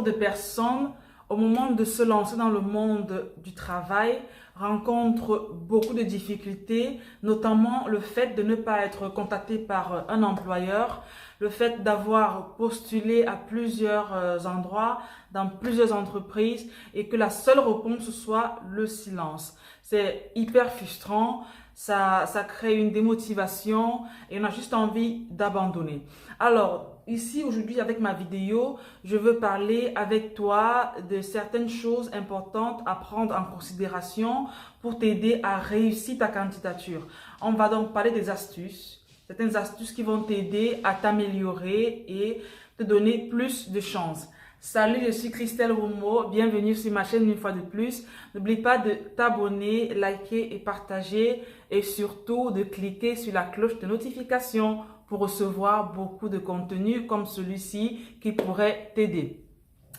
nombre de personnes, au moment de se lancer dans le monde du travail, rencontrent beaucoup de difficultés, notamment le fait de ne pas être contacté par un employeur, le fait d'avoir postulé à plusieurs endroits, dans plusieurs entreprises, et que la seule réponse soit le silence. C'est hyper frustrant, ça crée une démotivation et on a juste envie d'abandonner. Alors, ici, aujourd'hui, avec ma vidéo, je veux parler avec toi de certaines choses importantes à prendre en considération pour t'aider à réussir ta candidature. On va donc parler des astuces, certaines astuces qui vont t'aider à t'améliorer et te donner plus de chances. Salut, je suis Christelle Roumeau, bienvenue sur ma chaîne une fois de plus. N'oublie pas de t'abonner, liker et partager et surtout de cliquer sur la cloche de notification pour recevoir beaucoup de contenu comme celui-ci qui pourrait t'aider.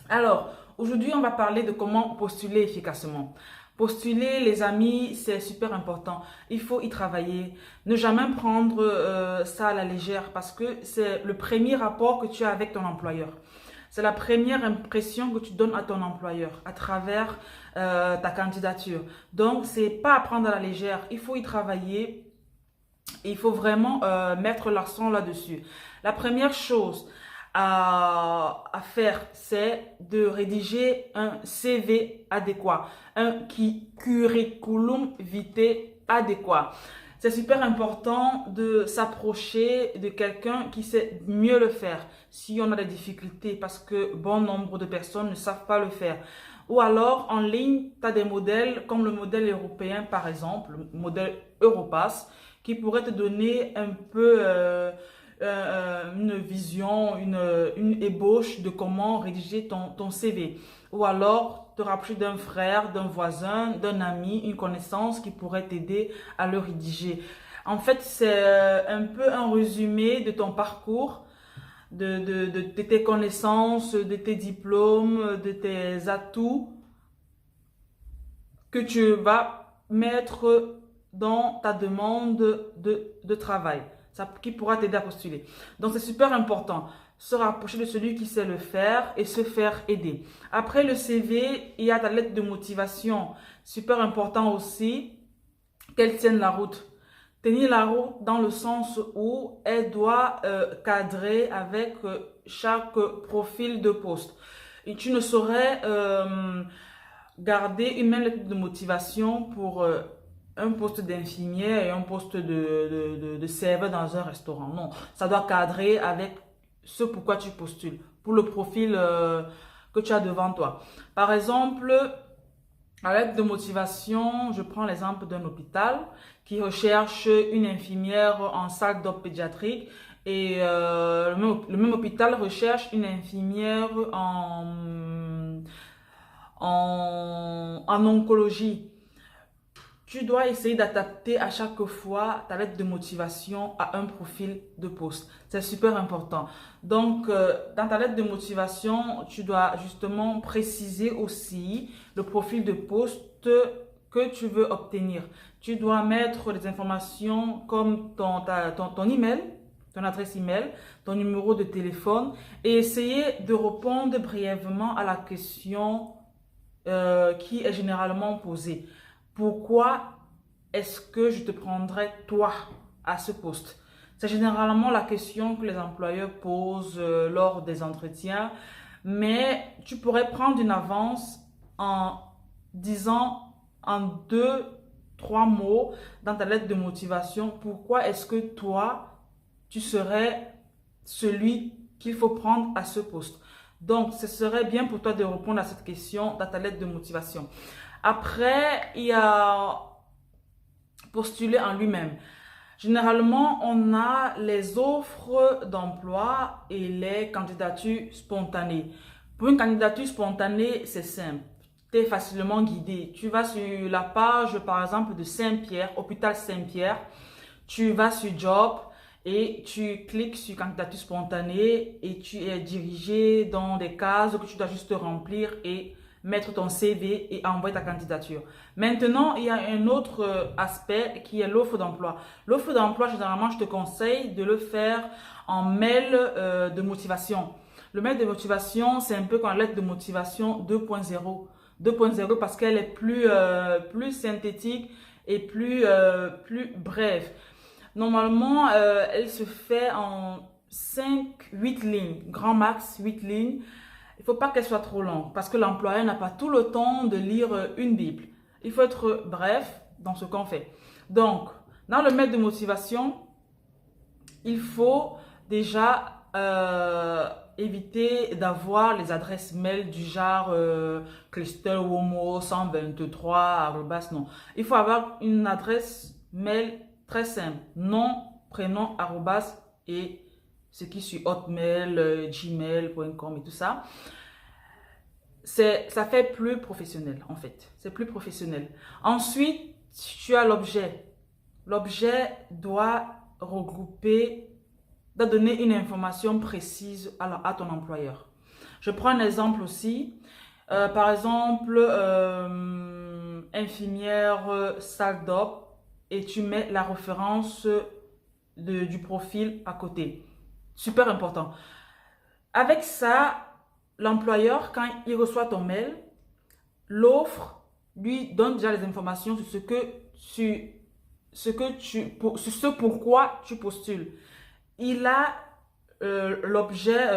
Alors, aujourd'hui, on va parler de comment postuler efficacement. Postuler, les amis, c'est super important. Il faut y travailler. Ne jamais prendre ça à la légère parce que c'est le premier rapport que tu as avec ton employeur. C'est la première impression que tu donnes à ton employeur à travers ta candidature. Donc, c'est pas à prendre à la légère. Il faut y travailler. Et il faut vraiment mettre l'accent là-dessus. La première chose à faire, c'est de rédiger un CV adéquat, un curriculum vitae adéquat. C'est super important de s'approcher de quelqu'un qui sait mieux le faire si on a des difficultés parce que bon nombre de personnes ne savent pas le faire. Ou alors en ligne, tu as des modèles comme le modèle européen par exemple, le modèle Europass, qui pourrait te donner un peu une vision, une ébauche de comment rédiger ton CV. Ou alors te rapprocher d'un frère, d'un voisin, d'un ami, une connaissance qui pourrait t'aider à le rédiger. En fait, c'est un peu un résumé de ton parcours, de tes connaissances, de tes diplômes, de tes atouts que tu vas mettre dans ta demande de travail, qui pourra t'aider à postuler. Donc, c'est super important. Se rapprocher de celui qui sait le faire et se faire aider. Après le CV, il y a ta lettre de motivation. Super important aussi qu'elle tienne la route. Tenir la route dans le sens où elle doit cadrer avec chaque profil de poste. Et tu ne saurais garder une même lettre de motivation pour un poste d'infirmière et un poste de serveur dans un restaurant. Non, ça doit cadrer avec ce pourquoi tu postules, pour le profil que tu as devant toi. Par exemple, à l'aide de motivation, je prends l'exemple d'un hôpital qui recherche une infirmière en salle d'op pédiatrique et le même hôpital recherche une infirmière en oncologie. Tu dois essayer d'adapter à chaque fois ta lettre de motivation à un profil de poste. C'est super important. Donc, dans ta lettre de motivation, tu dois justement préciser aussi le profil de poste que tu veux obtenir. Tu dois mettre des informations comme ton email, ton adresse email, ton numéro de téléphone et essayer de répondre brièvement à la question qui est généralement posée. Pourquoi est-ce que je te prendrais toi à ce poste? C'est généralement la question que les employeurs posent lors des entretiens, mais tu pourrais prendre une avance en disant en 2, 3 mots dans ta lettre de motivation pourquoi est-ce que toi, tu serais celui qu'il faut prendre à ce poste. Donc, ce serait bien pour toi de répondre à cette question dans ta lettre de motivation. Après, il y a postuler en lui-même. Généralement, on a les offres d'emploi et les candidatures spontanées. Pour une candidature spontanée, c'est simple. Tu es facilement guidé. Tu vas sur la page, par exemple, de Saint-Pierre, hôpital Saint-Pierre. Tu vas sur Job et tu cliques sur candidature spontanée et tu es dirigé dans des cases que tu dois juste remplir et mettre ton CV et envoyer ta candidature. Maintenant, il y a un autre aspect qui est l'offre d'emploi. L'offre d'emploi, généralement, je te conseille de le faire en mail de motivation. Le mail de motivation, c'est un peu comme la lettre de motivation 2.0. 2.0 parce qu'elle est plus synthétique et plus brève. Normalement, elle se fait en 5-8 lignes, grand max 8 lignes. Il ne faut pas qu'elle soit trop longue parce que l'employeur n'a pas tout le temps de lire une Bible. Il faut être bref dans ce qu'on fait. Donc, dans le mail de motivation, il faut déjà éviter d'avoir les adresses mail du genre clusterwomo 123 arrobas, non. Il faut avoir une adresse mail très simple, nom, prénom, arrobas et ce qui suit hotmail, gmail.com et tout ça. Ça fait plus professionnel en fait, c'est plus professionnel. Ensuite, tu as l'objet. L'objet doit regrouper, doit donner une information précise à ton employeur. Je prends un exemple aussi. Par exemple, infirmière salle d'op et tu mets la référence du profil à côté. Super important. Avec ça, l'employeur, quand il reçoit ton mail, l'offre lui donne déjà les informations sur ce pourquoi tu postules. Il a l'objet,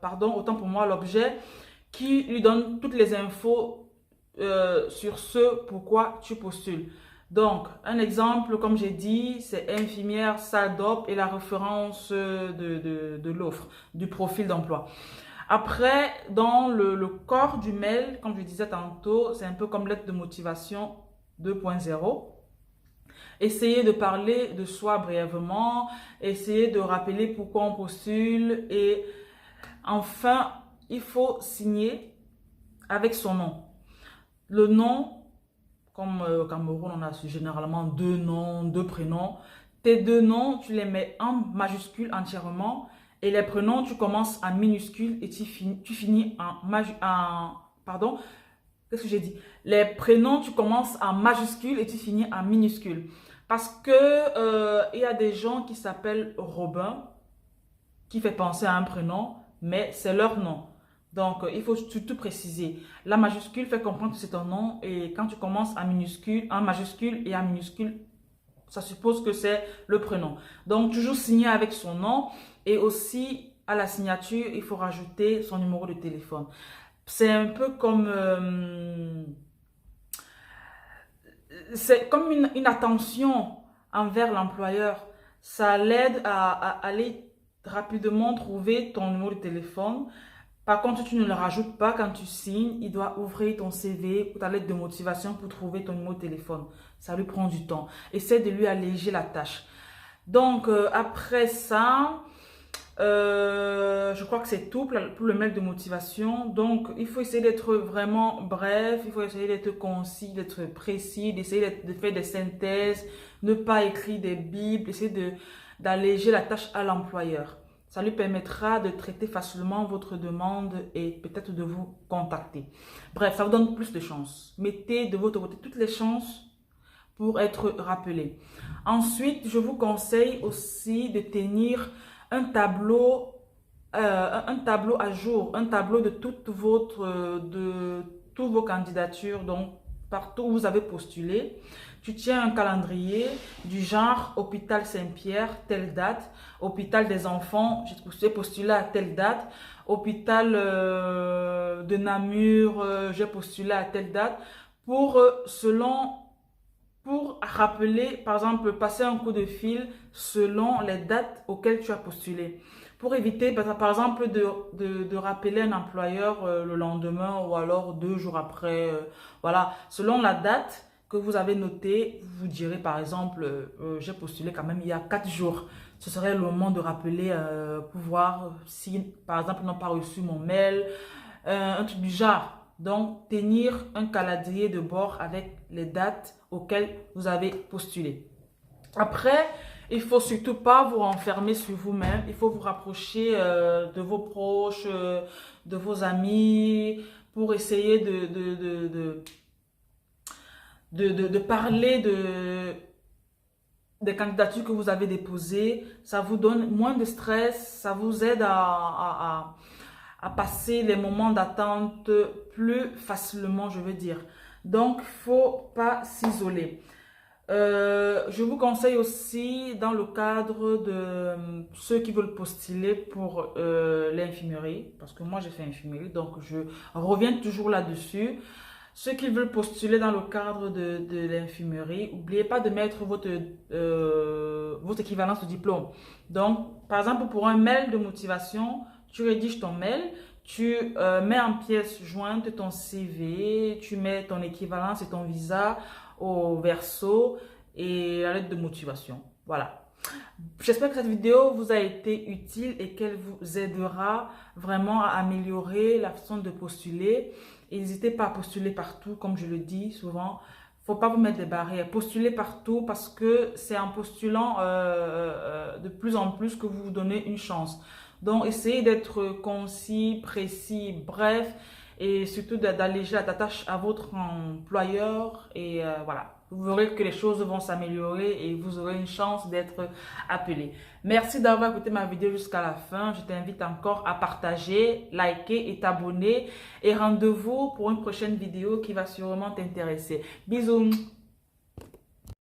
autant pour moi, l'objet qui lui donne toutes les infos sur ce pourquoi tu postules. Donc, un exemple, comme j'ai dit, c'est infirmière salle d'op et la référence de l'offre, du profil d'emploi. Après, dans le corps du mail, comme je disais tantôt, c'est un peu comme lettre de motivation 2.0. Essayez de parler de soi brièvement, essayez de rappeler pourquoi on postule et enfin, il faut signer avec son nom. Le nom, comme au Cameroun, on a généralement 2 noms, 2 prénoms. Tes 2 noms, tu les mets en majuscule entièrement et les prénoms, tu commences en minuscule et tu finis pardon, qu'est-ce que j'ai dit? Les prénoms, tu commences en majuscule et tu finis en minuscule. Parce que il y a des gens qui s'appellent Robin, qui fait penser à un prénom, mais c'est leur nom. Donc, il faut surtout préciser. La majuscule fait comprendre que c'est ton nom et quand tu commences en majuscule et en minuscule, ça suppose que c'est le prénom. Donc, toujours signer avec son nom et aussi à la signature, il faut rajouter son numéro de téléphone. C'est un peu comme... c'est comme une attention envers l'employeur. Ça l'aide à aller rapidement trouver ton numéro de téléphone. Par contre, tu ne le rajoutes pas quand tu signes. Il doit ouvrir ton CV ou ta lettre de motivation pour trouver ton numéro de téléphone. Ça lui prend du temps. Essaie de lui alléger la tâche. Donc, après ça... je crois que c'est tout pour le mail de motivation. Donc, il faut essayer d'être vraiment bref, il faut essayer d'être concis, d'être précis, d'essayer de faire des synthèses, ne pas écrire des bibles, essayer d'alléger la tâche à l'employeur. Ça lui permettra de traiter facilement votre demande et peut-être de vous contacter. Bref, ça vous donne plus de chances. Mettez de votre côté toutes les chances pour être rappelé. Ensuite, je vous conseille aussi de tenir un tableau à jour, un tableau de toutes vos candidatures, donc partout où vous avez postulé. Tu tiens un calendrier du genre hôpital Saint-Pierre, telle date, hôpital des enfants, j'ai postulé à telle date, hôpital de Namur, j'ai postulé à telle date, pour rappeler, par exemple, passer un coup de fil selon les dates auxquelles tu as postulé. Pour éviter, par exemple, de rappeler un employeur le lendemain ou alors 2 jours après. Voilà, selon la date que vous avez notée, vous direz par exemple, j'ai postulé quand même il y a 4 jours. Ce serait le moment de rappeler pour voir si, par exemple, ils n'ont pas reçu mon mail, un truc du genre. Donc, tenir un calendrier de bord avec les dates auxquelles vous avez postulé. Après, il ne faut surtout pas vous renfermer sur vous-même. Il faut vous rapprocher de vos proches, de vos amis, pour essayer de parler des candidatures que vous avez déposées. Ça vous donne moins de stress, ça vous aide à passer les moments d'attente plus facilement, je veux dire. Donc, faut pas s'isoler. Je vous conseille aussi dans le cadre de ceux qui veulent postuler pour l'infirmerie, parce que moi j'ai fait infirmerie, donc je reviens toujours là-dessus. Ceux qui veulent postuler dans le cadre de l'infirmerie, n'oubliez pas de mettre votre équivalence de diplôme. Donc, par exemple, pour un mail de motivation, tu rédiges ton mail, tu mets en pièce jointe ton CV, tu mets ton équivalence et ton visa au verso et la lettre de motivation. Voilà. J'espère que cette vidéo vous a été utile et qu'elle vous aidera vraiment à améliorer la façon de postuler. Et n'hésitez pas à postuler partout, comme je le dis souvent. Faut pas vous mettre des barrières. Postulez partout parce que c'est en postulant de plus en plus que vous vous donnez une chance. Donc, essayez d'être concis, précis, bref et surtout d'alléger la tâche à votre employeur et voilà. Vous verrez que les choses vont s'améliorer et vous aurez une chance d'être appelé. Merci d'avoir écouté ma vidéo jusqu'à la fin. Je t'invite encore à partager, liker et t'abonner. Et rendez-vous pour une prochaine vidéo qui va sûrement t'intéresser. Bisous!